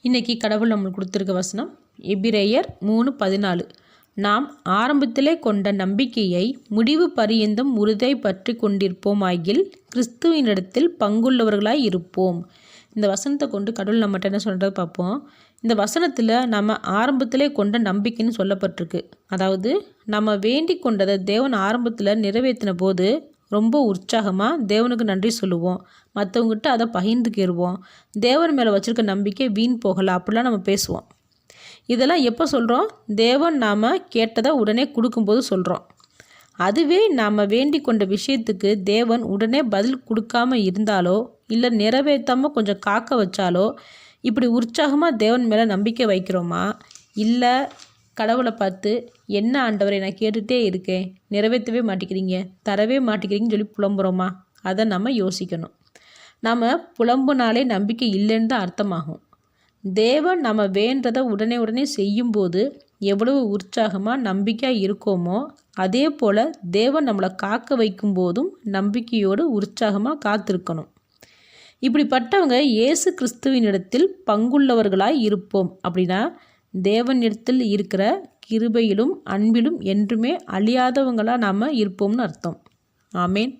இன்றைக்கி கடவுள் நம்மளுக்கு கொடுத்துருக்க வசனம் எபிரேயர் 3:14. நாம் ஆரம்பத்திலே கொண்ட நம்பிக்கையை முடிவு பரியந்தம் உறுதியை பற்றி கொண்டிருப்போமாகில் கிறிஸ்துவினிடத்தில் பங்குள்ளவர்களாய் இருப்போம். இந்த வசனத்தை கொண்டு கடவுள் நம்மகிட்ட என்ன சொல்கிறத பார்ப்போம். இந்த வசனத்தில் நம்ம ஆரம்பத்திலே கொண்ட நம்பிக்கைன்னு சொல்லப்பட்டிருக்கு. அதாவது நம்ம வேண்டி கொண்டதை தேவன் ஆரம்பத்தில் நிறைவேற்றின போது ரொம்ப உற்சாகமாக தேவனுக்கு நன்றி சொல்லுவோம். மற்றவங்ககிட்ட அதை பகிர்ந்துக்கிடுவோம். தேவன் மேலே வச்சுருக்க நம்பிக்கை வீண் போகலை அப்படிலாம் நம்ம பேசுவோம். இதெல்லாம் எப்போ சொல்கிறோம்? தேவன் நாம் கேட்டதை உடனே கொடுக்கும்போது சொல்கிறோம். அதுவே நாம் வேண்டி கொண்ட விஷயத்துக்கு தேவன் உடனே பதில் கொடுக்காம இருந்தாலோ இல்லை நிறைவேற்றாமல் கொஞ்சம் காக்க வச்சாலோ இப்படி உற்சாகமாக தேவன் மேலே நம்பிக்கை வைக்கிறோமா? இல்லை கடவுளை பார்த்து என்ன ஆண்டவரை நான் கேட்டுகிட்டே இருக்கேன், நிறைவேற்றவே மாட்டேங்கிறீங்க, தரவே மாட்டேங்கிறீங்கன்னு சொல்லி புலம்புறோமா? அதை நம்ம யோசிக்கணும். நம்ம புலம்புனாலே நம்பிக்கை இல்லைன்னு தான் அர்த்தமாகும். தேவன் நம்ம வேண்டதை உடனே செய்யும்போது எவ்வளவு உற்சாகமாக நம்பிக்கையாக இருக்கோமோ அதே போல் தேவன் நம்மளை காக்க வைக்கும் போதும் நம்பிக்கையோடு உற்சாகமாக காத்திருக்கணும். இப்படிப்பட்டவங்க இயேசு கிறிஸ்துவினிடத்தில் பங்குள்ளவர்களாய் இருப்போம். அப்படின்னா தேவனிடத்தில் இருக்கிற கிருபையிலும் அன்பிலும் என்றுமே அழியாதவங்களாக நாம் இருப்போம்னு அர்த்தம். ஆமேன்.